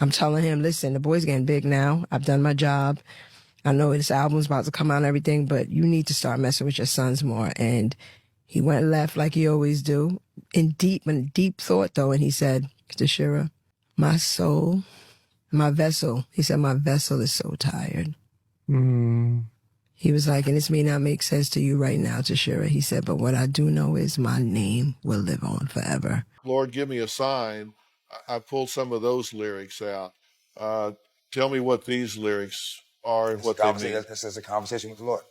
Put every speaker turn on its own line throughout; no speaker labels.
I'm telling him, listen, the boy's getting big now. I've done my job. I know this album's about to come out and everything, but you need to start messing with your sons more. And he went left like he always do, in deep thought though, and he said, Tashira, my soul, my vessel, he said, my vessel is so tired. He was like, and this may not make sense to you right now, Tashira. He said, but what I do know is my name will live on forever.
Lord, give me a sign. I pulled some of those lyrics out. Tell me what these lyrics are and what they mean.
This is a conversation with the Lord.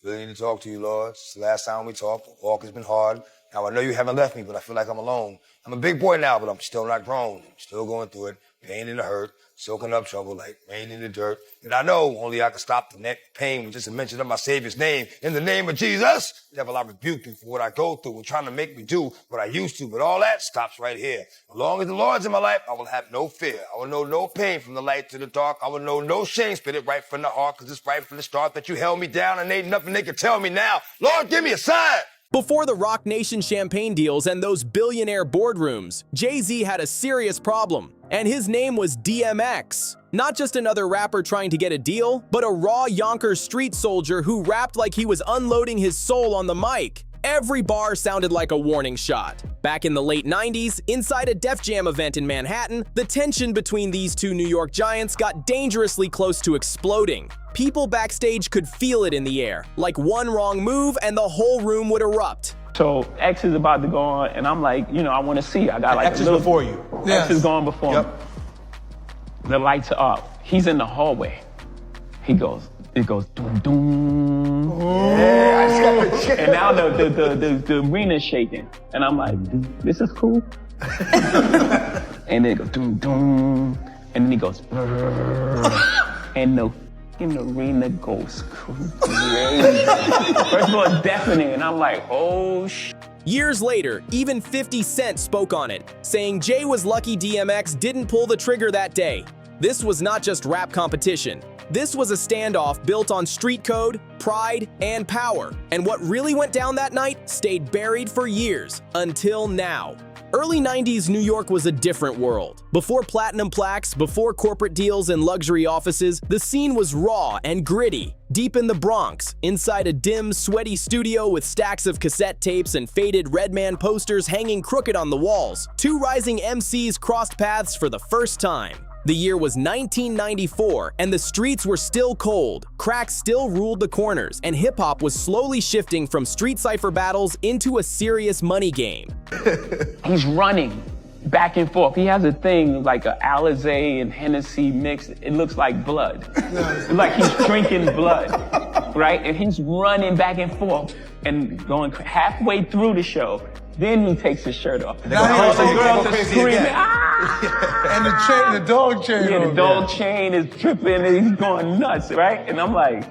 Really need to talk to you, Lord. It's the last time we talked. The walk has been hard. Now, I know you haven't left me, but I feel like I'm alone. I'm a big boy now, but I'm still not grown. I'm still going through it. Pain and the hurt, soaking up trouble like rain in the dirt. And I know only I can stop the neck pain with just a mention of my Savior's name. In the name of Jesus, devil, I rebuke you for what I go through and trying to make me do what I used to. But all that stops right here. As long as the Lord's in my life, I will have no fear. I will know no pain from the light to the dark. I will know no shame. Spit it right from the heart, because it's right from the start that you held me down and ain't nothing they can tell me now. Lord, give me a sign.
Before the Roc Nation champagne deals and those billionaire boardrooms, Jay-Z had a serious problem, and his name was DMX. Not just another rapper trying to get a deal, but a raw Yonkers street soldier who rapped like he was unloading his soul on the mic. Every bar sounded like a warning shot. Back in the late 90s, inside a Def Jam event in Manhattan, the tension between these two New York giants got dangerously close to exploding. People backstage could feel it in the air, like one wrong move and the whole room would erupt.
So X is about to go on, and I'm like, you know, I want to see. I got like
X is before you.
X is going before me. The lights are up. He's in the hallway. It goes doom doom.
Yeah.
And now the arena's shaking, and I'm like, this is cool. And then it goes doom doom, and then he goes, and the arena goes crazy. First of all, it's deafening, and I'm like, oh sh.
Years later, even 50 Cent spoke on it, saying Jay was lucky DMX didn't pull the trigger that day. This was not just rap competition. This was a standoff built on street code, pride, and power. And what really went down that night stayed buried for years, until now. Early 90s New York was a different world. Before platinum plaques, before corporate deals and luxury offices, the scene was raw and gritty. Deep in the Bronx, inside a dim, sweaty studio with stacks of cassette tapes and faded Redman posters hanging crooked on the walls, two rising MCs crossed paths for the first time. The year was 1994, and the streets were still cold, crack still ruled the corners, and hip-hop was slowly shifting from street cipher battles into a serious money game.
He's running back and forth. He has a thing like a Alizé and Hennessy mix. It looks like blood. It's like he's drinking blood, right? And he's running back and forth and going halfway through the show. Then he takes his shirt off.
Now
the girls are screaming,
And the dog chain.
Yeah, the dog chain is tripping and he's going nuts, right? And I'm like,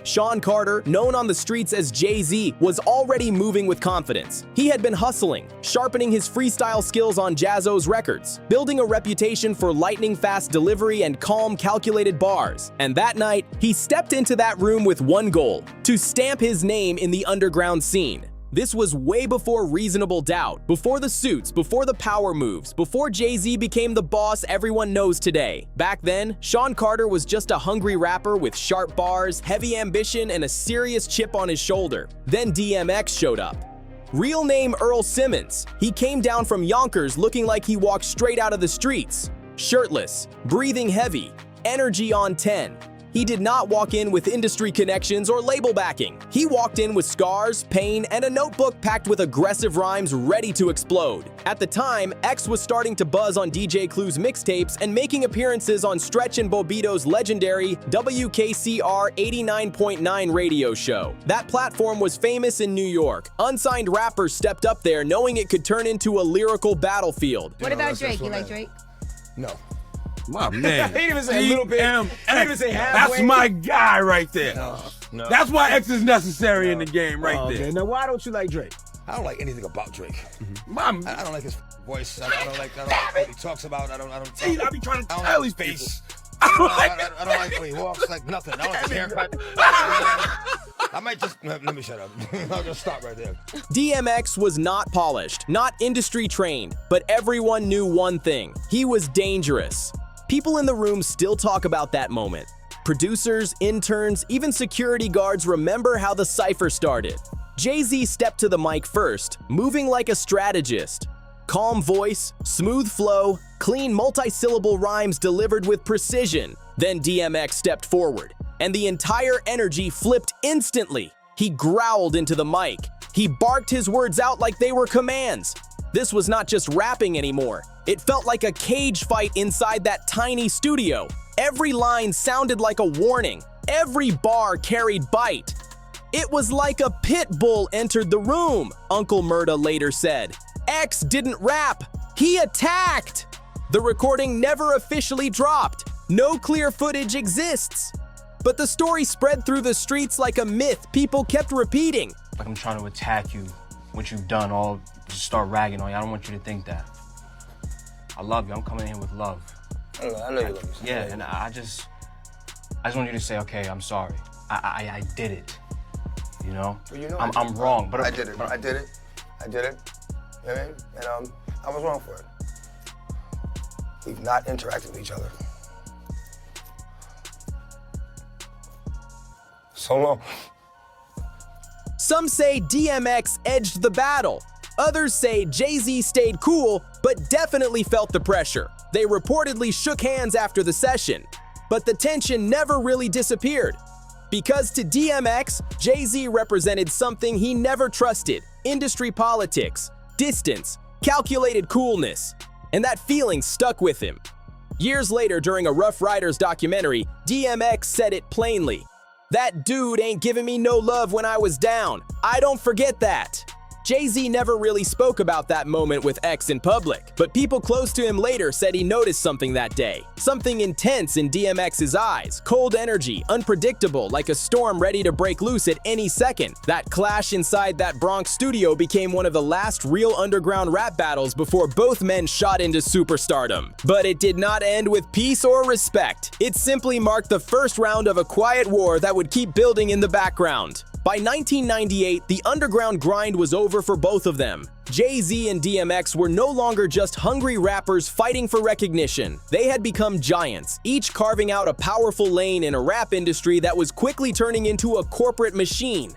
Sean Carter, known on the streets as Jay-Z, was already moving with confidence. He had been hustling, sharpening his freestyle skills on Jazzo's records, building a reputation for lightning-fast delivery and calm, calculated bars. And that night, he stepped into that room with one goal: to stamp his name in the underground scene. This was way before Reasonable Doubt, before the suits, before the power moves, before Jay-Z became the boss everyone knows today. Back then, Sean Carter was just a hungry rapper with sharp bars, heavy ambition, and a serious chip on his shoulder. Then DMX showed up. Real name Earl Simmons. He came down from Yonkers looking like he walked straight out of the streets. Shirtless, breathing heavy, energy on 10. He did not walk in with industry connections or label backing. He walked in with scars, pain, and a notebook packed with aggressive rhymes ready to explode. At the time, X was starting to buzz on DJ Clue's mixtapes and making appearances on Stretch and Bobbito's legendary WKCR 89.9 radio show. That platform was famous in New York. Unsigned rappers stepped up there knowing it could turn into a lyrical battlefield.
What about Drake? You like Drake?
No.
My man.
He didn't even say a little bit.
DMX.
He didn't even say halfway.
That's my guy right there.
No.
That's why X is necessary in the game right there.
Okay, now why don't you like Drake?
I don't like anything about Drake.
My
I don't like his voice. I don't like what he talks about. I don't.
See, I be trying to
I don't
tell
like
these
his
people.
face. I don't like when he walks like nothing. I don't like his haircut. I might just, let me shut up. I'll just stop right there.
DMX was not polished, not industry trained, but everyone knew one thing: he was dangerous. People in the room still talk about that moment. Producers, interns, even security guards remember how the cypher started. Jay-Z stepped to the mic first, moving like a strategist. Calm voice, smooth flow, clean multi-syllable rhymes delivered with precision. Then DMX stepped forward, and the entire energy flipped instantly. He growled into the mic. He barked his words out like they were commands. This was not just rapping anymore. It felt like a cage fight inside that tiny studio. Every line sounded like a warning. Every bar carried bite. It was like a pit bull entered the room, Uncle Murda later said. X didn't rap. He attacked. The recording never officially dropped. No clear footage exists. But the story spread through the streets like a myth people kept repeating.
Like I'm trying to attack you, what you've done, all just start ragging on you. I don't want you to think that. I love you. I'm coming in here with love.
I know you love me.
Yeah, and I just want you to say, okay, I'm sorry. I did it. You know?
Well, you know
I'm wrong, but
I did it. I did it. You know what I mean? And I was wrong for it. We've not interacted with each other. So long.
Some say DMX edged the battle. Others say Jay-Z stayed cool, but definitely felt the pressure. They reportedly shook hands after the session. But the tension never really disappeared. Because to DMX, Jay-Z represented something he never trusted: industry politics, distance, calculated coolness. And that feeling stuck with him. Years later, during a Ruff Ryders documentary, DMX said it plainly: "That dude ain't giving me no love when I was down. I don't forget that." Jay-Z never really spoke about that moment with X in public, but people close to him later said he noticed something that day. Something intense in DMX's eyes, cold energy, unpredictable, like a storm ready to break loose at any second. That clash inside that Bronx studio became one of the last real underground rap battles before both men shot into superstardom. But it did not end with peace or respect. It simply marked the first round of a quiet war that would keep building in the background. By 1998, the underground grind was over for both of them. Jay-Z and DMX were no longer just hungry rappers fighting for recognition. They had become giants, each carving out a powerful lane in a rap industry that was quickly turning into a corporate machine.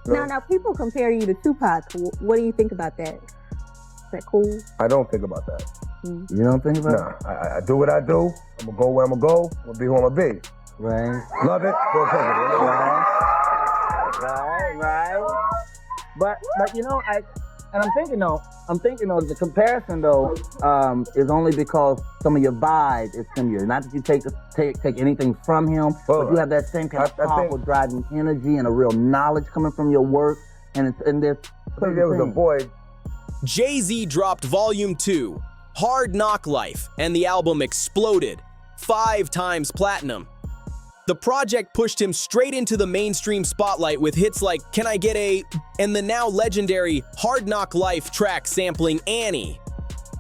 Now people compare you to Tupac. What do you think about that? Is that cool?
I don't think about that.
Mm.
You don't think about it? Nah, I do what I do. I'm gonna go where I'm gonna go. I'm gonna be who I'm gonna be. Right. Love it. Go take it.
Right. But you know, I'm thinking though, the comparison though, is only because some of your vibe is similar. Not that you take anything from him, but you have that same kind of powerful driving energy and a real knowledge coming from your work. And there's
there was a boy.
Jay-Z dropped Volume 2, Hard Knock Life, and the album exploded, 5 times platinum. The project pushed him straight into the mainstream spotlight with hits like Can I Get a... and the now legendary Hard Knock Life track sampling Annie.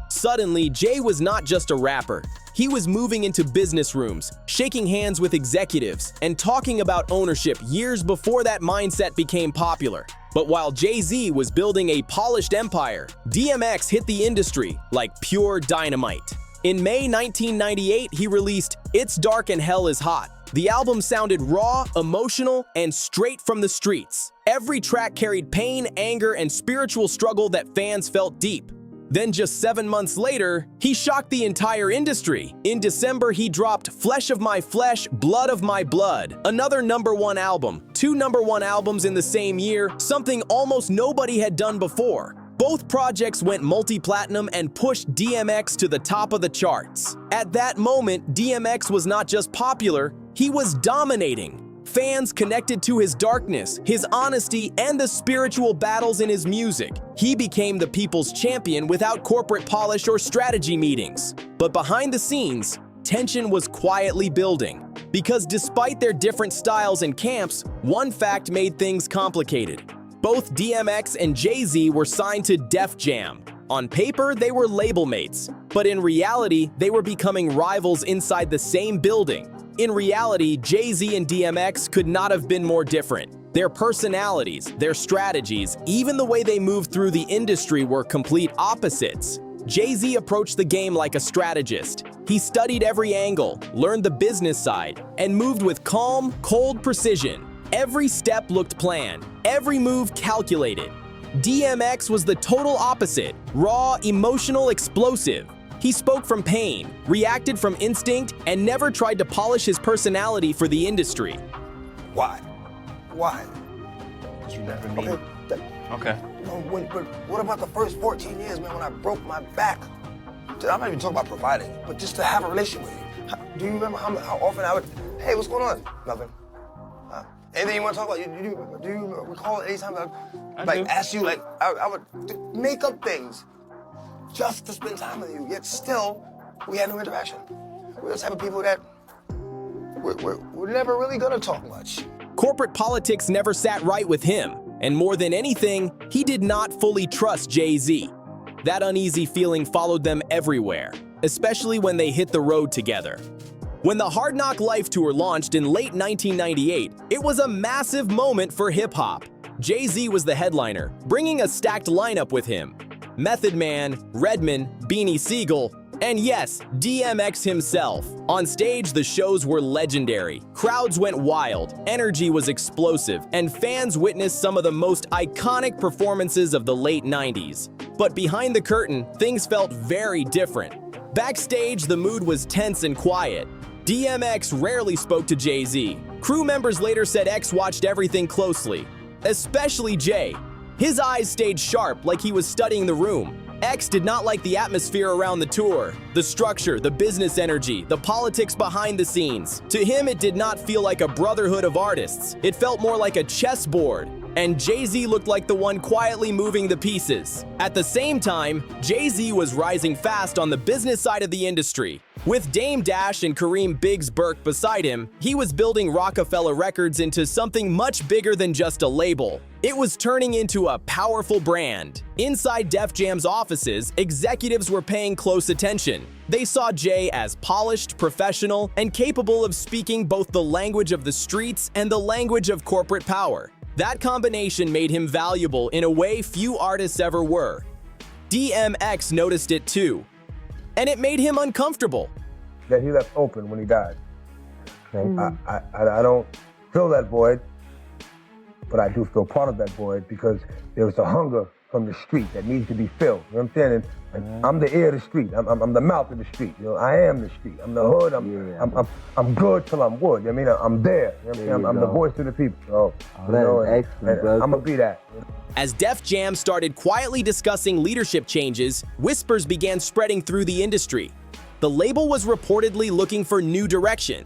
Suddenly, Jay was not just a rapper. He was moving into business rooms, shaking hands with executives, and talking about ownership years before that mindset became popular. But while Jay-Z was building a polished empire, DMX hit the industry like pure dynamite. In May 1998, he released It's Dark and Hell is Hot. The album sounded raw, emotional, and straight from the streets. Every track carried pain, anger, and spiritual struggle that fans felt deep. Then just 7 months later, he shocked the entire industry. In December, he dropped Flesh of My Flesh, Blood of My Blood, another #1 album. 2 #1 albums in the same year, something almost nobody had done before. Both projects went multi-platinum and pushed DMX to the top of the charts. At that moment, DMX was not just popular, he was dominating. Fans connected to his darkness, his honesty, and the spiritual battles in his music. He became the people's champion without corporate polish or strategy meetings. But behind the scenes, tension was quietly building. Because despite their different styles and camps, one fact made things complicated. Both DMX and Jay-Z were signed to Def Jam. On paper, they were label mates, but in reality, they were becoming rivals inside the same building. In reality, Jay-Z and DMX could not have been more different. Their personalities, their strategies, even the way they moved through the industry were complete opposites. Jay-Z approached the game like a strategist. He studied every angle, learned the business side, and moved with calm, cold precision. Every step looked planned, every move calculated. DMX was the total opposite, raw, emotional, explosive. He spoke from pain, reacted from instinct, and never tried to polish his personality for the industry.
Why? Why?
Because you never need. Okay.
But what about the first 14 years, man, when I broke my back? Dude, I'm not even talking about providing, but just to have a relationship with you. Do you remember how often I would, hey, what's going on? Nothing. Anything you want to talk about? Do you recall any time I asked you, I would make up things just to spend time with you, yet still, we had no interaction. We're the type of people that we're never really gonna talk much.
Corporate politics never sat right with him, and more than anything, he did not fully trust Jay-Z. That uneasy feeling followed them everywhere, especially when they hit the road together. When the Hard Knock Life Tour launched in late 1998, it was a massive moment for hip-hop. Jay-Z was the headliner, bringing a stacked lineup with him. Method Man, Redman, Beanie Siegel, and yes, DMX himself. On stage, the shows were legendary. Crowds went wild, energy was explosive, and fans witnessed some of the most iconic performances of the late 90s. But behind the curtain, things felt very different. Backstage, the mood was tense and quiet. DMX rarely spoke to Jay-Z. Crew members later said X watched everything closely, especially Jay. His eyes stayed sharp, like he was studying the room. X did not like the atmosphere around the tour, the structure, the business energy, the politics behind the scenes. To him, it did not feel like a brotherhood of artists. It felt more like a chessboard. And Jay-Z looked like the one quietly moving the pieces. At the same time, Jay-Z was rising fast on the business side of the industry. With Dame Dash and Kareem Biggs Burke beside him, he was building Rockefeller Records into something much bigger than just a label. It was turning into a powerful brand. Inside Def Jam's offices, executives were paying close attention. They saw Jay as polished, professional, and capable of speaking both the language of the streets and the language of corporate power. That combination made him valuable in a way few artists ever were. DMX noticed it too, and it made him uncomfortable.
That he left open when he died. I don't fill that void, but I do feel part of that void because there was a hunger from the street that needs to be filled. You know what I'm saying? And I'm the ear of the street. I'm the mouth of the street. You know, I am the street. I'm the hood. I'm good till I'm wood. I mean, I'm there. You know what I'm saying? I'm the voice of the people. So, you know, I'm gonna be that.
As Def Jam started quietly discussing leadership changes, whispers began spreading through the industry. The label was reportedly looking for new direction.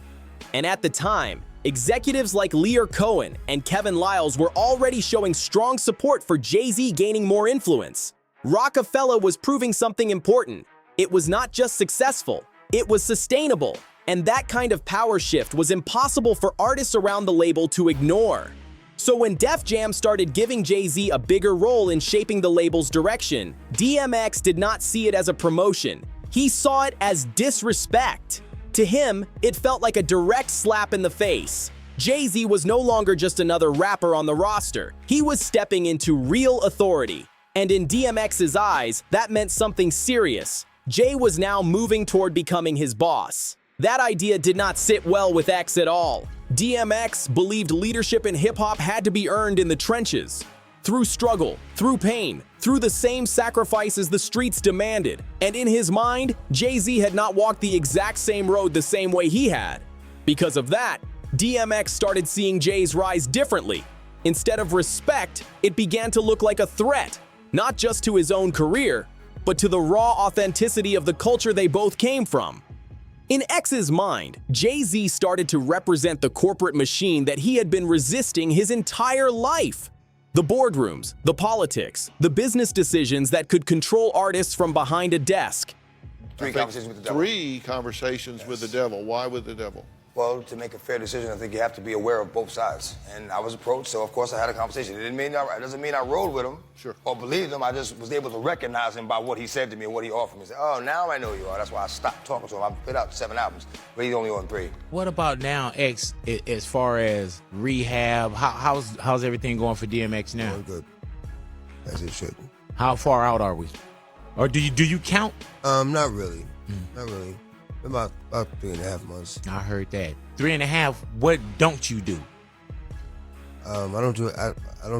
And at the time, executives like Lear Cohen and Kevin Liles were already showing strong support for Jay-Z gaining more influence. Rockefeller was proving something important. It was not just successful, it was sustainable. And that kind of power shift was impossible for artists around the label to ignore. So when Def Jam started giving Jay-Z a bigger role in shaping the label's direction, DMX did not see it as a promotion. He saw it as disrespect. To him, it felt like a direct slap in the face. Jay-Z was no longer just another rapper on the roster. He was stepping into real authority. And in DMX's eyes, that meant something serious. Jay was now moving toward becoming his boss. That idea did not sit well with X at all. DMX believed leadership in hip-hop had to be earned in the trenches. Through struggle, through pain, through the same sacrifices the streets demanded. And in his mind, Jay-Z had not walked the exact same road the same way he had. Because of that, DMX started seeing Jay's rise differently. Instead of respect, it began to look like a threat, not just to his own career, but to the raw authenticity of the culture they both came from. In X's mind, Jay-Z started to represent the corporate machine that he had been resisting his entire life. The boardrooms, the politics, the business decisions that could control artists from behind a desk.
Three conversations with the devil.
Three conversations with the devil. Why with the devil?
Well, to make a fair decision, I think you have to be aware of both sides. And I was approached, so of course I had a conversation. It doesn't mean I rode with him or believed him. I just was able to recognize him by what he said to me and what he offered me. I said, oh, now I know who you are. That's why I stopped talking to him. I've put out 7 albums, but he's only on 3.
What about now, X, as far as rehab? How's everything going for DMX now?
Going good, as it should.
How far out are we? Or do you count?
Not really. Not really. About 3.5 months.
I heard that. 3.5. What don't you do?
I don't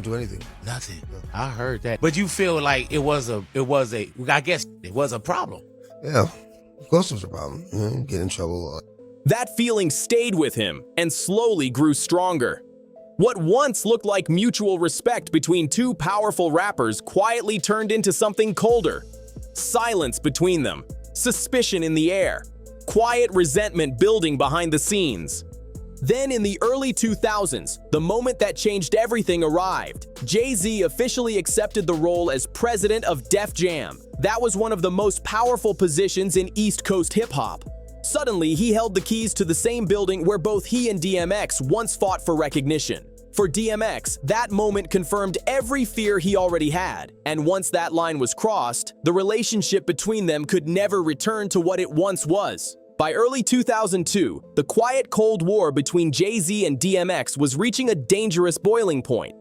do anything.
Nothing. No. I heard that. But you feel like I guess it was a problem.
Yeah, of course it was a problem. Get in trouble.
That feeling stayed with him and slowly grew stronger. What once looked like mutual respect between two powerful rappers quietly turned into something colder. Silence between them, suspicion in the air, quiet resentment building behind the scenes. Then in the early 2000s, the moment that changed everything arrived. Jay-Z officially accepted the role as president of Def Jam. That was one of the most powerful positions in East Coast hip-hop. Suddenly, he held the keys to the same building where both he and DMX once fought for recognition. For DMX, that moment confirmed every fear he already had. And once that line was crossed, the relationship between them could never return to what it once was. By early 2002, the quiet Cold War between Jay-Z and DMX was reaching a dangerous boiling point.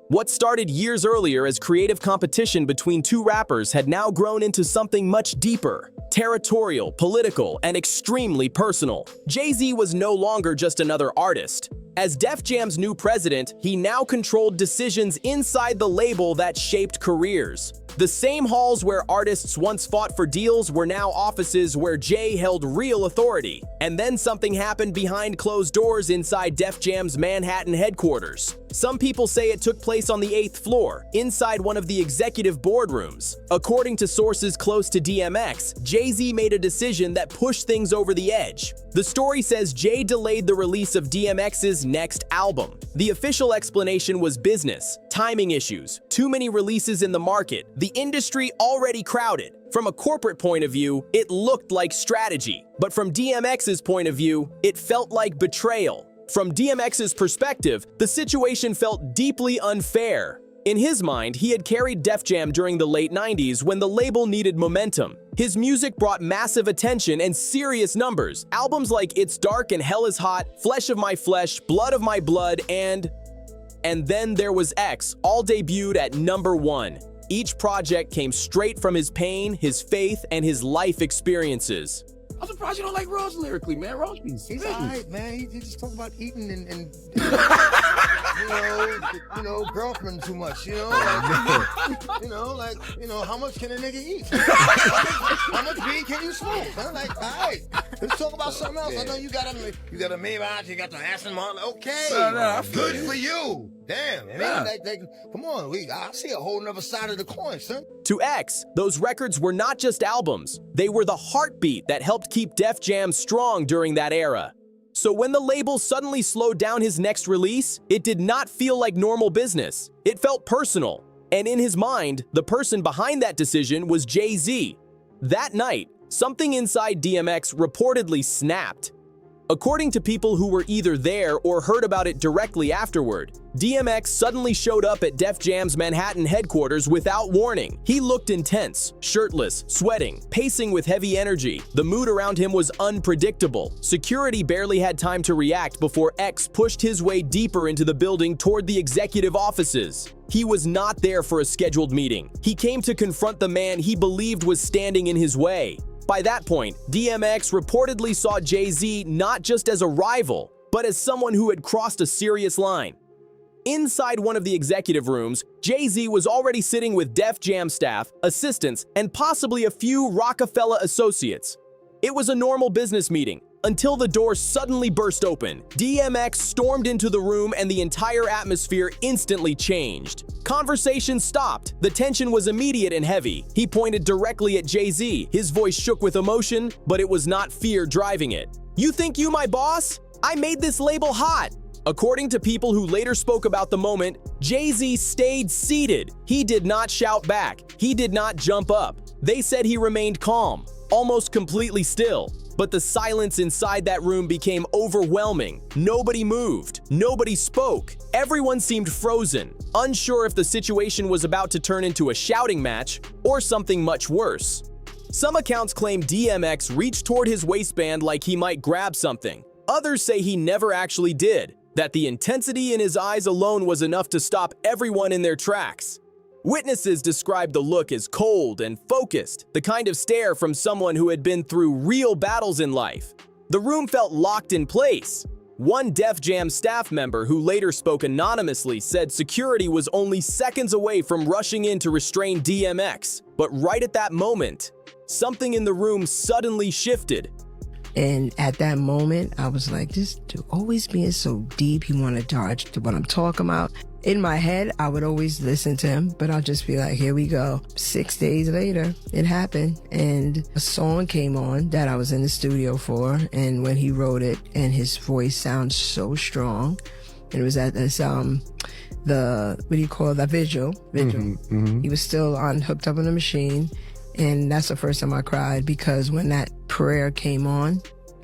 What started years earlier as creative competition between two rappers had now grown into something much deeper, territorial, political, and extremely personal. Jay-Z was no longer just another artist. As Def Jam's new president, he now controlled decisions inside the label that shaped careers. The same halls where artists once fought for deals were now offices where Jay held real authority. And then something happened behind closed doors inside Def Jam's Manhattan headquarters. Some people say it took place on the 8th floor, inside one of the executive boardrooms. According to sources close to DMX, Jay-Z made a decision that pushed things over the edge. The story says Jay delayed the release of DMX's next album. The official explanation was business, timing issues, too many releases in the market, the industry already crowded. From a corporate point of view, it looked like strategy. But from DMX's point of view, it felt like betrayal. From DMX's perspective, the situation felt deeply unfair. In his mind, he had carried Def Jam during the late 90s when the label needed momentum. His music brought massive attention and serious numbers. Albums like It's Dark and Hell is Hot, Flesh of My Flesh, Blood of My Blood, and then there was X, all debuted at #1. Each project came straight from his pain, his faith, and his life experiences.
I'm surprised you don't like Ross lyrically, man. Ross be
He's all right, man. He just talk about eating and girlfriend too much, how much can a nigga eat? how much weed can you smoke? Huh? Like, all right, let's talk about something else. I know you got a Maybach, you got the Aston Martin. Okay, good for you. Damn, come on, I see a whole nother side of the coin, son.
To X, those records were not just albums. They were the heartbeat that helped keep Def Jam strong during that era. So when the label suddenly slowed down his next release, it did not feel like normal business. It felt personal. And in his mind, the person behind that decision was Jay-Z. That night, something inside DMX reportedly snapped. According to people who were either there or heard about it directly afterward, DMX suddenly showed up at Def Jam's Manhattan headquarters without warning. He looked intense, shirtless, sweating, pacing with heavy energy. The mood around him was unpredictable. Security barely had time to react before X pushed his way deeper into the building toward the executive offices. He was not there for a scheduled meeting. He came to confront the man he believed was standing in his way. By that point, DMX reportedly saw Jay-Z not just as a rival, but as someone who had crossed a serious line. Inside one of the executive rooms, Jay-Z was already sitting with Def Jam staff, assistants, and possibly a few Rockefeller associates. It was a normal business meeting, until the door suddenly burst open. DMX stormed into the room and the entire atmosphere instantly changed. Conversation stopped. The tension was immediate and heavy. He pointed directly at Jay-Z. His voice shook with emotion, but it was not fear driving it. "You think you my boss? I made this label hot." According to people who later spoke about the moment, Jay-Z stayed seated. He did not shout back. He did not jump up. They said he remained calm, almost completely still. But the silence inside that room became overwhelming. Nobody moved. Nobody spoke. Everyone seemed frozen, unsure if the situation was about to turn into a shouting match or something much worse. Some accounts claim DMX reached toward his waistband like he might grab something. Others say he never actually did, that the intensity in his eyes alone was enough to stop everyone in their tracks. Witnesses described the look as cold and focused, the kind of stare from someone who had been through real battles in life. The room felt locked in place. One Def Jam staff member who later spoke anonymously said security was only seconds away from rushing in to restrain DMX. But right at that moment, something in the room suddenly shifted.
And at that moment, I was like, this dude always being so deep, he want to dodge to what I'm talking about. In my head, I would always listen to him, but I'll just be like, here we go. 6 days later, it happened. And a song came on that I was in the studio for. And when he wrote it, and his voice sounds so strong. And it was at this, vigil. He was still hooked up on the machine. And that's the first time I cried, because when that prayer came on,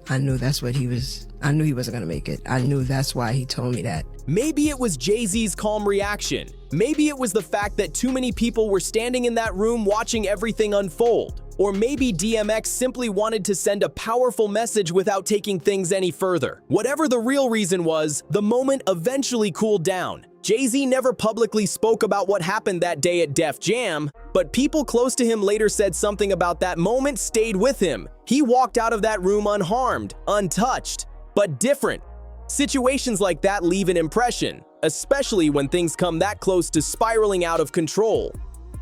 I knew that's what he was. I knew he wasn't going to make it. I knew that's why he told me that.
Maybe it was Jay-Z's calm reaction. Maybe it was the fact that too many people were standing in that room watching everything unfold. Or maybe DMX simply wanted to send a powerful message without taking things any further. Whatever the real reason was, the moment eventually cooled down. Jay-Z never publicly spoke about what happened that day at Def Jam, but people close to him later said something about that moment stayed with him. He walked out of that room unharmed, untouched, but different. Situations like that leave an impression, especially when things come that close to spiraling out of control.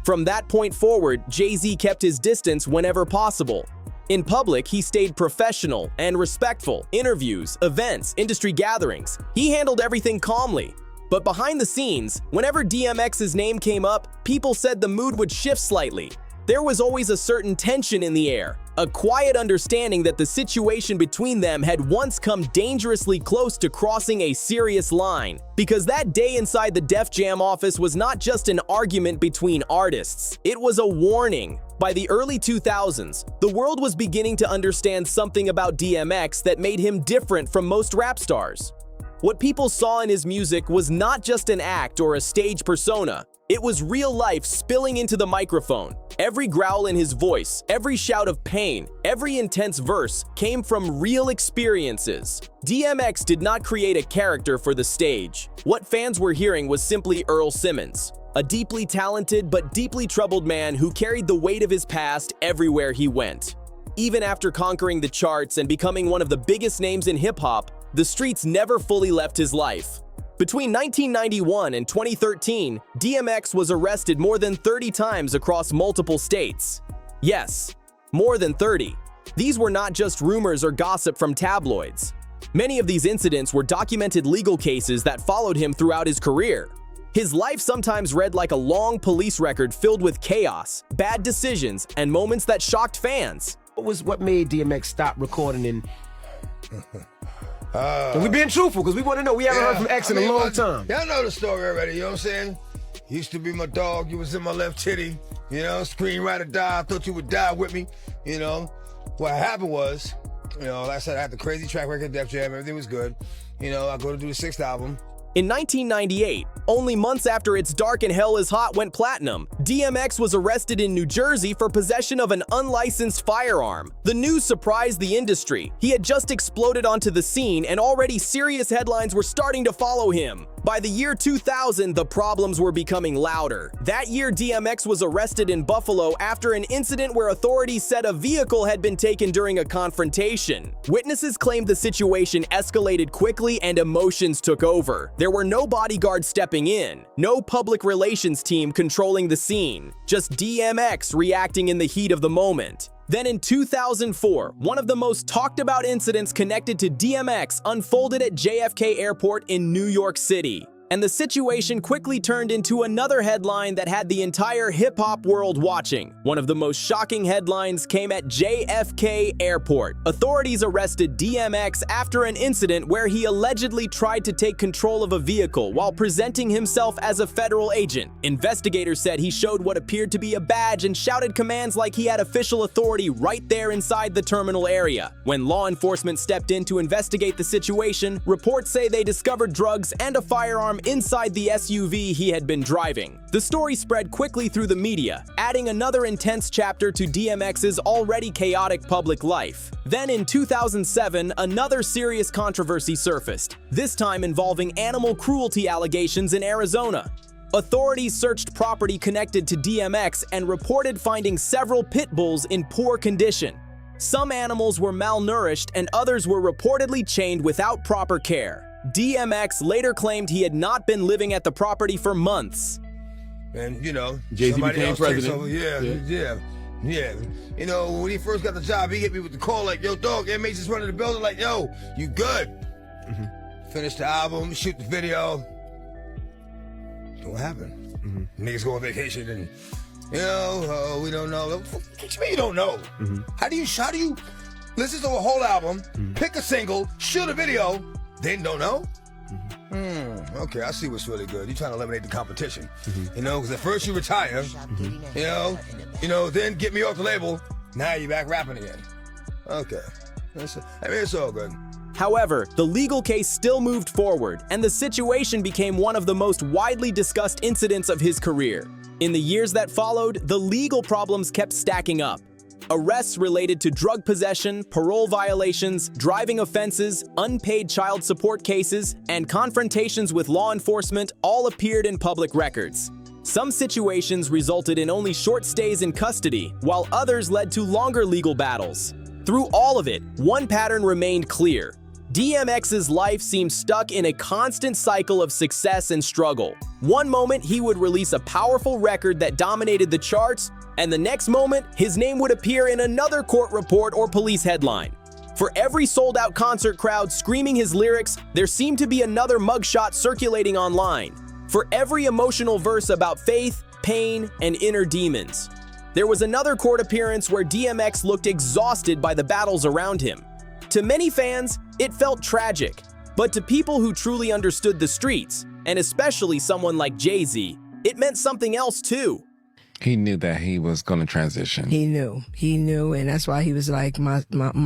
From that point forward, Jay-Z kept his distance whenever possible. In public, he stayed professional and respectful. Interviews, events, industry gatherings. He handled everything calmly. But behind the scenes, whenever DMX's name came up, people said the mood would shift slightly. There was always a certain tension in the air, a quiet understanding that the situation between them had once come dangerously close to crossing a serious line. Because that day inside the Def Jam office was not just an argument between artists, it was a warning. By the early 2000s, the world was beginning to understand something about DMX that made him different from most rap stars. What people saw in his music was not just an act or a stage persona. It was real life spilling into the microphone. Every growl in his voice, every shout of pain, every intense verse came from real experiences. DMX did not create a character for the stage. What fans were hearing was simply Earl Simmons, a deeply talented but deeply troubled man who carried the weight of his past everywhere he went. Even after conquering the charts and becoming one of the biggest names in hip-hop, the streets never fully left his life. Between 1991 and 2013, DMX was arrested more than 30 times across multiple states. Yes, more than 30. These were not just rumors or gossip from tabloids. Many of these incidents were documented legal cases that followed him throughout his career. His life sometimes read like a long police record filled with chaos, bad decisions, and moments that shocked fans.
What made DMX stop recording and we being truthful, because we want to know. We haven't heard from X in a long time.
Y'all know the story already, you know what I'm saying? You used to be my dog, you was in my left titty, you know, screenwriter die, I thought you would die with me, you know? What happened was, you know, like I said, I had the crazy track record, Def Jam, everything was good. You know, I go to do the 6th album.
In 1998, only months after It's Dark and Hell is Hot went platinum, DMX was arrested in New Jersey for possession of an unlicensed firearm. The news surprised the industry. He had just exploded onto the scene and already serious headlines were starting to follow him. By the year 2000, the problems were becoming louder. That year, DMX was arrested in Buffalo after an incident where authorities said a vehicle had been taken during a confrontation. Witnesses claimed the situation escalated quickly and emotions took over. There were no bodyguards stepping in, no public relations team controlling the scene, just DMX reacting in the heat of the moment. Then in 2004, one of the most talked about incidents connected to DMX unfolded at JFK Airport in New York City. And the situation quickly turned into another headline that had the entire hip-hop world watching. One of the most shocking headlines came at JFK Airport. Authorities arrested DMX after an incident where he allegedly tried to take control of a vehicle while presenting himself as a federal agent. Investigators said he showed what appeared to be a badge and shouted commands like he had official authority right there inside the terminal area. When law enforcement stepped in to investigate the situation, reports say they discovered drugs and a firearm inside the SUV he had been driving. The story spread quickly through the media, adding another intense chapter to DMX's already chaotic public life. Then in 2007, another serious controversy surfaced, this time involving animal cruelty allegations in Arizona. Authorities searched property connected to DMX and reported finding several pit bulls in poor condition. Some animals were malnourished and others were reportedly chained without proper care. DMX later claimed he had not been living at the property for months.
And, you know,
Jay-Z
somebody
became
else takes
president.
over. Yeah. You know, when he first got the job, he hit me with the call like, yo, dog, inmates just running the building like, yo, you good? Finish the album, shoot the video. What happened? Niggas go on vacation and, you know, we don't know. What you mean you don't know? How do you listen to a whole album, pick a single, shoot a video, then don't know? Okay, I see what's really good. You're trying to eliminate the competition. You know, because at first you retire, you know, then get me off the label, now you're back rapping again. Okay. It's all good.
However, the legal case still moved forward, and the situation became one of the most widely discussed incidents of his career. In the years that followed, the legal problems kept stacking up. Arrests related to drug possession, parole violations, driving offenses, unpaid child support cases, and confrontations with law enforcement all appeared in public records. Some situations resulted in only short stays in custody, while others led to longer legal battles. Through all of it, one pattern remained clear. DMX's life seemed stuck in a constant cycle of success and struggle. One moment, he would release a powerful record that dominated the charts, and the next moment, his name would appear in another court report or police headline. For every sold-out concert crowd screaming his lyrics, there seemed to be another mugshot circulating online. For every emotional verse about faith, pain, and inner demons. There was another court appearance where DMX looked exhausted by the battles around him. To many fans, it felt tragic, but to people who truly understood the streets, and especially someone like Jay-Z, it meant something else too.
He knew that he was going to transition.
He knew, and that's why he was like, my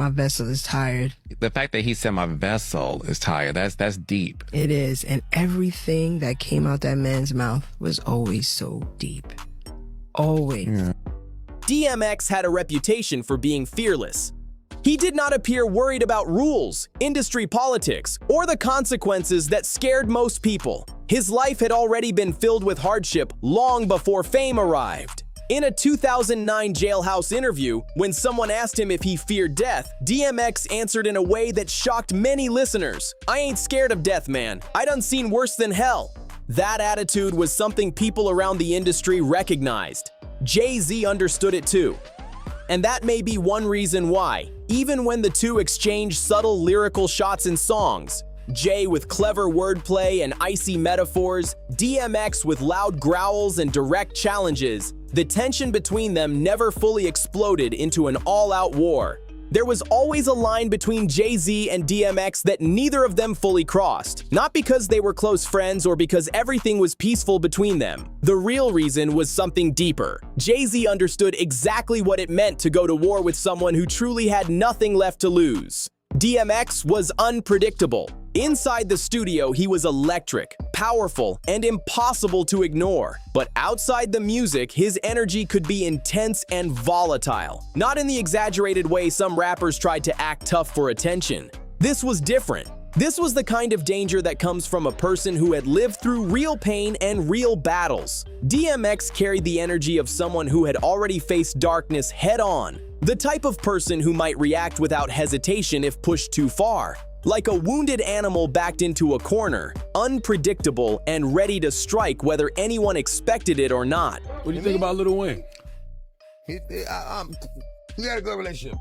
vessel is tired.
The fact that he said my vessel is tired, that's deep.
It is, and everything that came out that man's mouth was always so deep. Always.
Yeah.
DMX had a reputation for being fearless. He did not appear worried about rules, industry politics, or the consequences that scared most people. His life had already been filled with hardship long before fame arrived. In a 2009 jailhouse interview, when someone asked him if he feared death, DMX answered in a way that shocked many listeners. "I ain't scared of death, man. I done seen worse than hell." That attitude was something people around the industry recognized. Jay-Z understood it too. And that may be one reason why, even when the two exchanged subtle lyrical shots in songs, Jay with clever wordplay and icy metaphors, DMX with loud growls and direct challenges, the tension between them never fully exploded into an all-out war. There was always a line between Jay-Z and DMX that neither of them fully crossed, not because they were close friends or because everything was peaceful between them. The real reason was something deeper. Jay-Z understood exactly what it meant to go to war with someone who truly had nothing left to lose. DMX was unpredictable. Inside the studio, he was electric, powerful, and impossible to ignore. But outside the music, his energy could be intense and volatile. Not in the exaggerated way some rappers tried to act tough for attention. This was different. This was the kind of danger that comes from a person who had lived through real pain and real battles. DMX carried the energy of someone who had already faced darkness head-on. The type of person who might react without hesitation if pushed too far. Like a wounded animal backed into a corner, unpredictable and ready to strike whether anyone expected it or not.
What do you think about Lil Wayne?
We got a good relationship.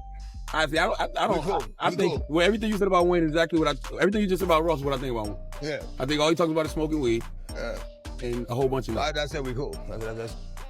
I don't.
Cool.
I think
Cool.
well, everything you said about Wayne is exactly what everything you just said about Russ is what I think about Wayne.
Yeah.
I think all he talks about is smoking weed and a whole bunch of.
I said we cool.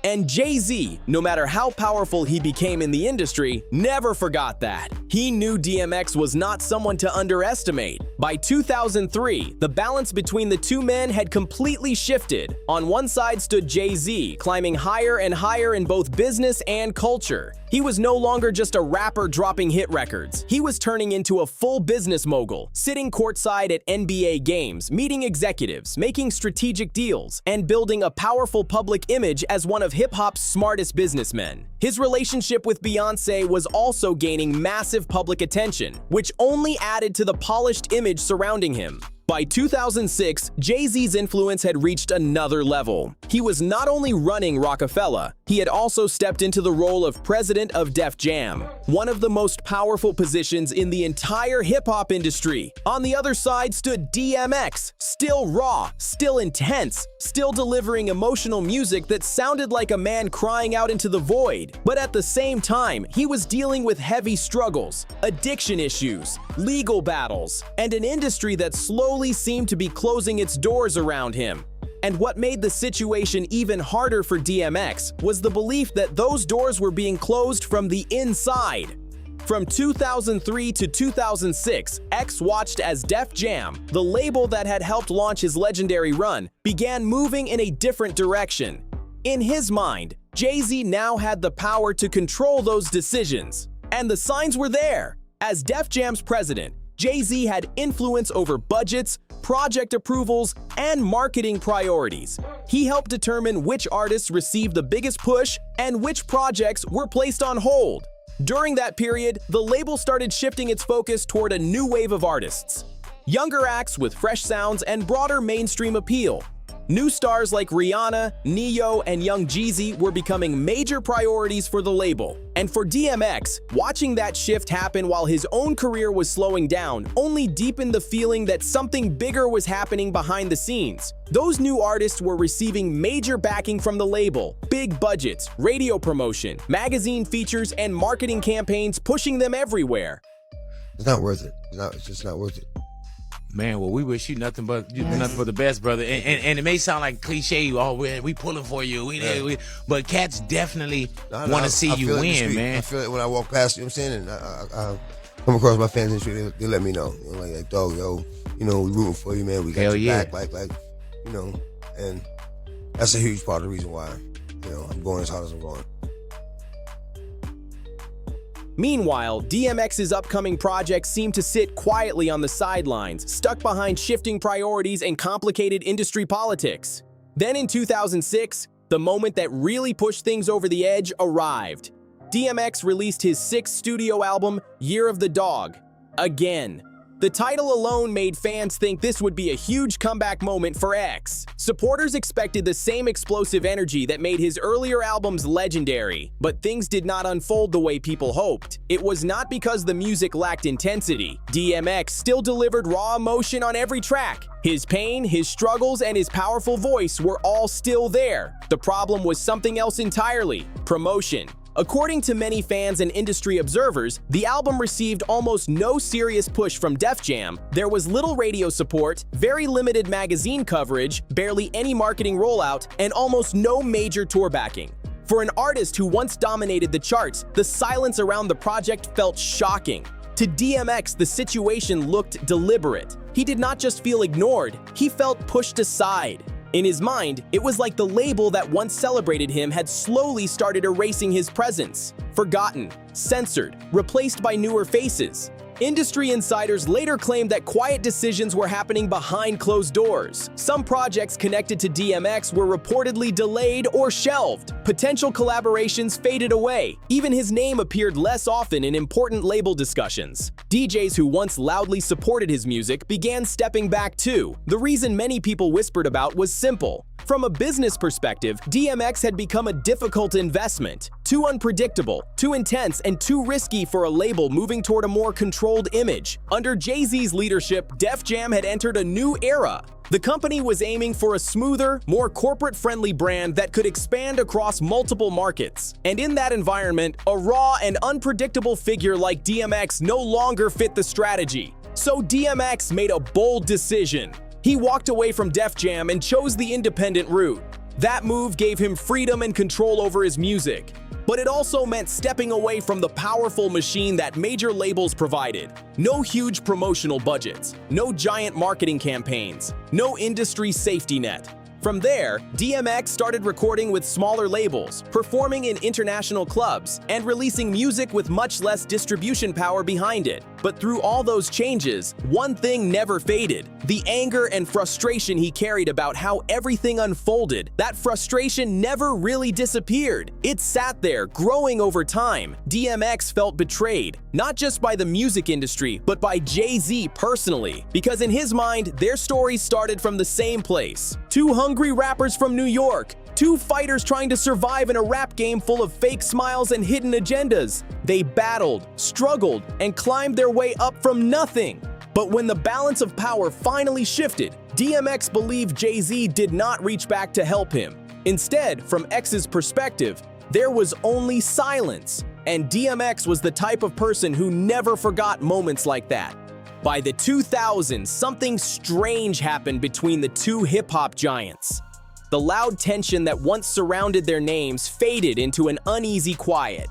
And Jay-Z, no matter how powerful he became in the industry, never forgot that. He knew DMX was not someone to underestimate. By 2003, the balance between the two men had completely shifted. On one side stood Jay-Z, climbing higher and higher in both business and culture. He was no longer just a rapper dropping hit records. He was turning into a full business mogul, sitting courtside at NBA games, meeting executives, making strategic deals, and building a powerful public image as one of hip-hop's smartest businessmen. His relationship with Beyoncé was also gaining massive public attention, which only added to the polished image surrounding him. By 2006, Jay-Z's influence had reached another level. He was not only running Rockefeller, he had also stepped into the role of president of Def Jam, one of the most powerful positions in the entire hip-hop industry. On the other side stood DMX, still raw, still intense, still delivering emotional music that sounded like a man crying out into the void. But at the same time, he was dealing with heavy struggles, addiction issues, legal battles, and an industry that slowly seemed to be closing its doors around him. And what made the situation even harder for DMX was the belief that those doors were being closed from the inside. From 2003 to 2006, X watched as Def Jam, the label that had helped launch his legendary run, began moving in a different direction. In his mind, Jay-Z now had the power to control those decisions. And the signs were there. As Def Jam's president, Jay-Z had influence over budgets, project approvals, and marketing priorities. He helped determine which artists received the biggest push and which projects were placed on hold. During that period, the label started shifting its focus toward a new wave of artists. Younger acts with fresh sounds and broader mainstream appeal. New stars like Rihanna, Neo, and Young Jeezy were becoming major priorities for the label. And for DMX, watching that shift happen while his own career was slowing down only deepened the feeling that something bigger was happening behind the scenes. Those new artists were receiving major backing from the label, big budgets, radio promotion, magazine features, and marketing campaigns pushing them everywhere.
It's not worth it. It's just not worth it.
Man, well, we wish you nothing but the best, brother. And it may sound like cliche. Oh, we pulling for you. But cats definitely want to see you win, man.
I feel it when I walk past. You know what I'm saying? And I come across my fans in the street. They let me know. You know, like, dog, yo, you know, we rooting for you, man. We got
Hell
your
yeah.
back, like, you know. And that's a huge part of the reason why, you know, I'm going as hard as I'm going.
Meanwhile, DMX's upcoming projects seem to sit quietly on the sidelines, stuck behind shifting priorities and complicated industry politics. Then in 2006, the moment that really pushed things over the edge arrived. DMX released his 6th studio album, Year of the Dog, again. The title alone made fans think this would be a huge comeback moment for X. Supporters expected the same explosive energy that made his earlier albums legendary, but things did not unfold the way people hoped. It was not because the music lacked intensity. DMX still delivered raw emotion on every track. His pain, his struggles, and his powerful voice were all still there. The problem was something else entirely: promotion. According to many fans and industry observers, the album received almost no serious push from Def Jam. There was little radio support, very limited magazine coverage, barely any marketing rollout, and almost no major tour backing. For an artist who once dominated the charts, the silence around the project felt shocking. To DMX, the situation looked deliberate. He did not just feel ignored, he felt pushed aside. In his mind, it was like the label that once celebrated him had slowly started erasing his presence. Forgotten, censored, replaced by newer faces. Industry insiders later claimed that quiet decisions were happening behind closed doors. Some projects connected to DMX were reportedly delayed or shelved. Potential collaborations faded away. Even his name appeared less often in important label discussions. DJs who once loudly supported his music began stepping back too. The reason many people whispered about was simple: From a business perspective, DMX had become a difficult investment. Too unpredictable, too intense, and too risky for a label moving toward a more controlled image. Under Jay-Z's leadership, Def Jam had entered a new era. The company was aiming for a smoother, more corporate-friendly brand that could expand across multiple markets. And in that environment, a raw and unpredictable figure like DMX no longer fit the strategy. So DMX made a bold decision. He walked away from Def Jam and chose the independent route. That move gave him freedom and control over his music. But it also meant stepping away from the powerful machine that major labels provided. No huge promotional budgets, no giant marketing campaigns, no industry safety net. From there, DMX started recording with smaller labels, performing in international clubs, and releasing music with much less distribution power behind it. But through all those changes, one thing never faded: the anger and frustration he carried about how everything unfolded. That frustration never really disappeared. It sat there, growing over time. DMX felt betrayed, not just by the music industry, but by Jay-Z personally, because in his mind, their stories started from the same place. Two hungry rappers from New York, two fighters trying to survive in a rap game full of fake smiles and hidden agendas. They battled, struggled, and climbed their way up from nothing. But when the balance of power finally shifted, DMX believed Jay-Z did not reach back to help him. Instead, from X's perspective, there was only silence. And DMX was the type of person who never forgot moments like that. By the 2000s, something strange happened between the two hip-hop giants. The loud tension that once surrounded their names faded into an uneasy quiet.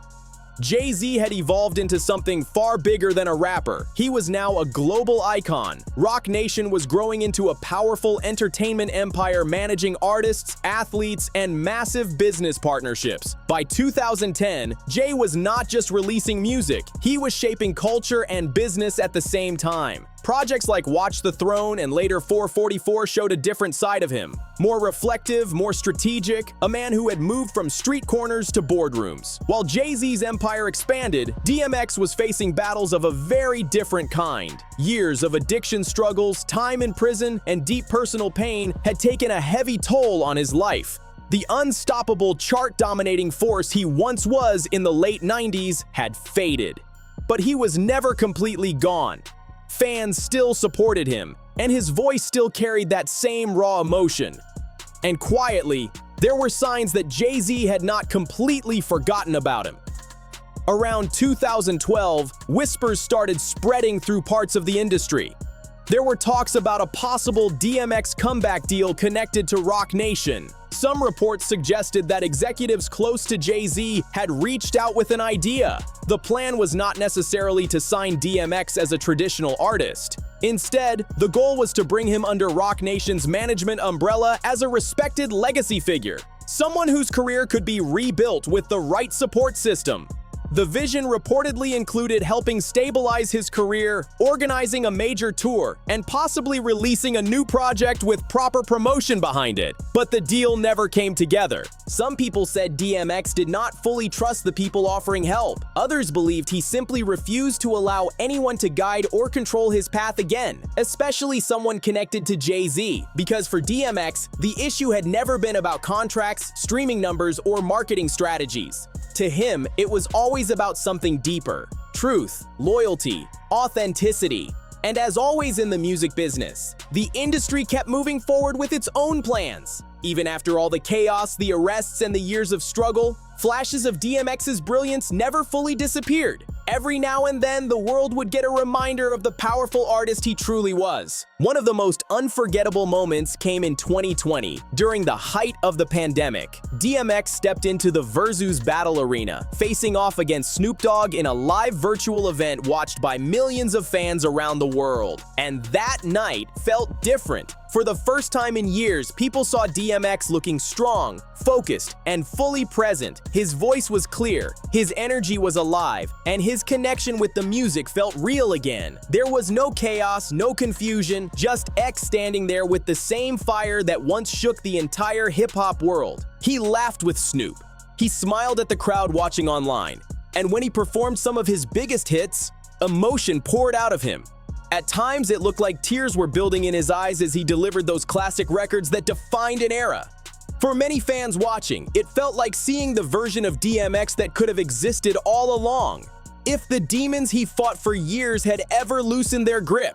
Jay-Z had evolved into something far bigger than a rapper. He was now a global icon. Roc Nation was growing into a powerful entertainment empire managing artists, athletes, and massive business partnerships. By 2010, Jay was not just releasing music, he was shaping culture and business at the same time. Projects like Watch the Throne and later 444 showed a different side of him. More reflective, more strategic, a man who had moved from street corners to boardrooms. While Jay-Z's empire expanded, DMX was facing battles of a very different kind. Years of addiction struggles, time in prison, and deep personal pain had taken a heavy toll on his life. The unstoppable chart-dominating force he once was in the late 90s had faded. But he was never completely gone. Fans still supported him, and his voice still carried that same raw emotion. And quietly, there were signs that Jay-Z had not completely forgotten about him. Around 2012, whispers started spreading through parts of the industry. There were talks about a possible DMX comeback deal connected to Roc Nation. Some reports suggested that executives close to Jay-Z had reached out with an idea. The plan was not necessarily to sign DMX as a traditional artist. Instead, the goal was to bring him under Roc Nation's management umbrella as a respected legacy figure, someone whose career could be rebuilt with the right support system. The vision reportedly included helping stabilize his career, organizing a major tour, and possibly releasing a new project with proper promotion behind it. But the deal never came together. Some people said DMX did not fully trust the people offering help. Others believed he simply refused to allow anyone to guide or control his path again, especially someone connected to Jay-Z. Because for DMX, the issue had never been about contracts, streaming numbers, or marketing strategies. To him, it was always about something deeper: truth, loyalty, authenticity. And as always in the music business, the industry kept moving forward with its own plans. Even after all the chaos, the arrests, and the years of struggle, flashes of DMX's brilliance never fully disappeared. Every now and then, the world would get a reminder of the powerful artist he truly was. One of the most unforgettable moments came in 2020, during the height of the pandemic. DMX stepped into the Versus Battle Arena, facing off against Snoop Dogg in a live virtual event watched by millions of fans around the world. And that night felt different. For the first time in years, people saw DMX looking strong, focused, and fully present. His voice was clear, his energy was alive, and his connection with the music felt real again. There was no chaos, no confusion, just X standing there with the same fire that once shook the entire hip-hop world. He laughed with Snoop. He smiled at the crowd watching online. And when he performed some of his biggest hits, emotion poured out of him. At times, it looked like tears were building in his eyes as he delivered those classic records that defined an era. For many fans watching, it felt like seeing the version of DMX that could have existed all along, if the demons he fought for years had ever loosened their grip.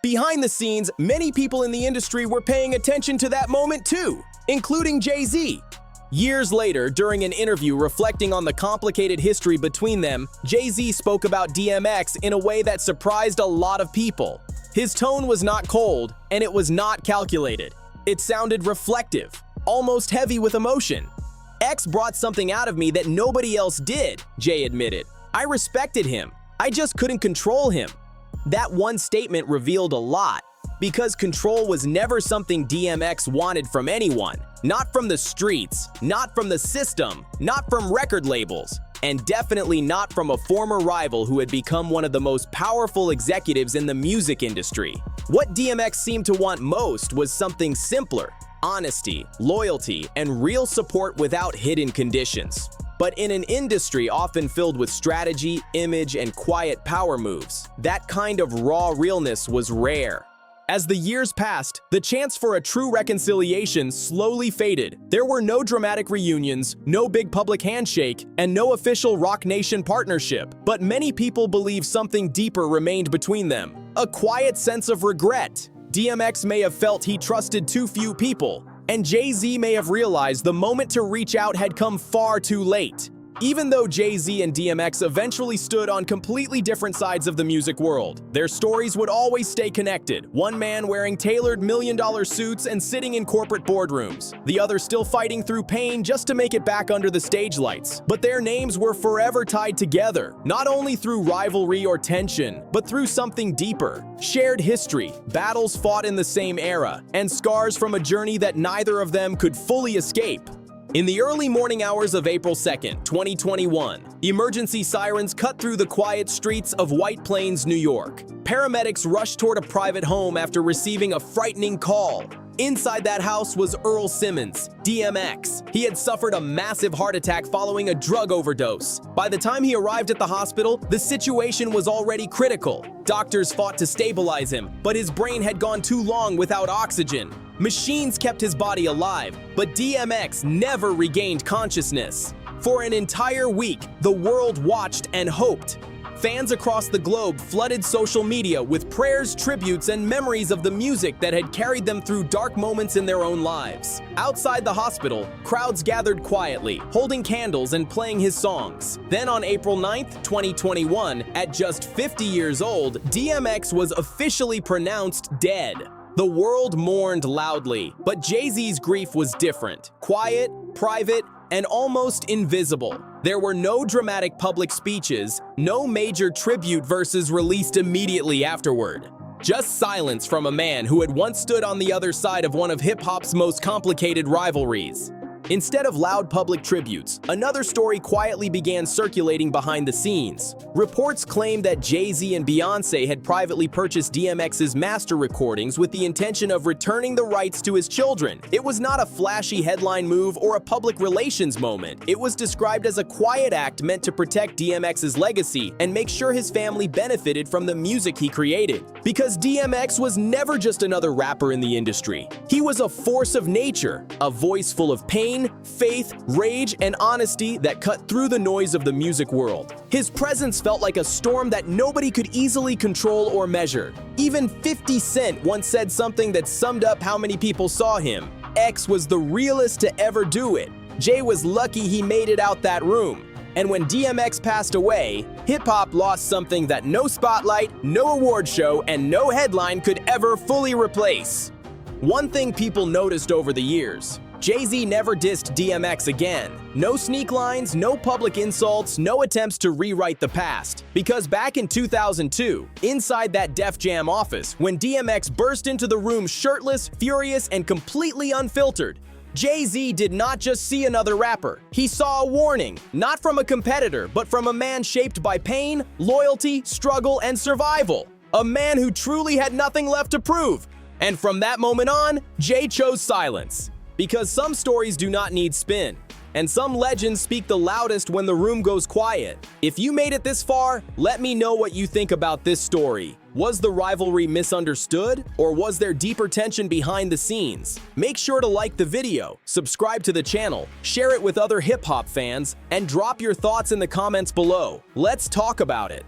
Behind the scenes, many people in the industry were paying attention to that moment too, including Jay-Z. Years later, during an interview reflecting on the complicated history between them, Jay-Z spoke about DMX in a way that surprised a lot of people. His tone was not cold, and it was not calculated. It sounded reflective, almost heavy with emotion. X brought something out of me that nobody else did, Jay admitted. I respected him. I just couldn't control him. That one statement revealed a lot, because control was never something DMX wanted from anyone. Not from the streets, not from the system, not from record labels, and definitely not from a former rival who had become one of the most powerful executives in the music industry. What DMX seemed to want most was something simpler: honesty, loyalty, and real support without hidden conditions. But in an industry often filled with strategy, image, and quiet power moves, that kind of raw realness was rare. As the years passed, the chance for a true reconciliation slowly faded. There were no dramatic reunions, no big public handshake, and no official Roc Nation partnership. But many people believe something deeper remained between them: a quiet sense of regret. DMX may have felt he trusted too few people, and Jay-Z may have realized the moment to reach out had come far too late. Even though Jay-Z and DMX eventually stood on completely different sides of the music world, their stories would always stay connected. One man wearing tailored million-dollar suits and sitting in corporate boardrooms, the other still fighting through pain just to make it back under the stage lights. But their names were forever tied together, not only through rivalry or tension, but through something deeper: shared history, battles fought in the same era, and scars from a journey that neither of them could fully escape. In the early morning hours of April 2nd, 2021, emergency sirens cut through the quiet streets of White Plains, New York. Paramedics rushed toward a private home after receiving a frightening call. Inside that house was Earl Simmons, DMX. He had suffered a massive heart attack following a drug overdose. By the time he arrived at the hospital, the situation was already critical. Doctors fought to stabilize him, but his brain had gone too long without oxygen. Machines kept his body alive, but DMX never regained consciousness. For an entire week, the world watched and hoped. Fans across the globe flooded social media with prayers, tributes, and memories of the music that had carried them through dark moments in their own lives. Outside the hospital, crowds gathered quietly, holding candles and playing his songs. Then on April 9th, 2021, at just 50 years old, DMX was officially pronounced dead. The world mourned loudly, but Jay-Z's grief was different: quiet, private, and almost invisible. There were no dramatic public speeches, no major tribute verses released immediately afterward. Just silence from a man who had once stood on the other side of one of hip-hop's most complicated rivalries. Instead of loud public tributes, another story quietly began circulating behind the scenes. Reports claimed that Jay-Z and Beyoncé had privately purchased DMX's master recordings with the intention of returning the rights to his children. It was not a flashy headline move or a public relations moment. It was described as a quiet act meant to protect DMX's legacy and make sure his family benefited from the music he created. Because DMX was never just another rapper in the industry. He was a force of nature, a voice full of pain, faith, rage, and honesty that cut through the noise of the music world. His presence felt like a storm that nobody could easily control or measure. Even 50 Cent once said something that summed up how many people saw him: X was the realest to ever do it. Jay was lucky he made it out that room. And when DMX passed away, hip-hop lost something that no spotlight, no award show, and no headline could ever fully replace. One thing people noticed over the years: Jay-Z never dissed DMX again. No sneak lines, no public insults, no attempts to rewrite the past. Because back in 2002, inside that Def Jam office, when DMX burst into the room shirtless, furious, and completely unfiltered, Jay-Z did not just see another rapper. He saw a warning, not from a competitor, but from a man shaped by pain, loyalty, struggle, and survival. A man who truly had nothing left to prove. And from that moment on, Jay chose silence. Because some stories do not need spin, and some legends speak the loudest when the room goes quiet. If you made it this far, let me know what you think about this story. Was the rivalry misunderstood, or was there deeper tension behind the scenes? Make sure to like the video, subscribe to the channel, share it with other hip-hop fans, and drop your thoughts in the comments below. Let's talk about it.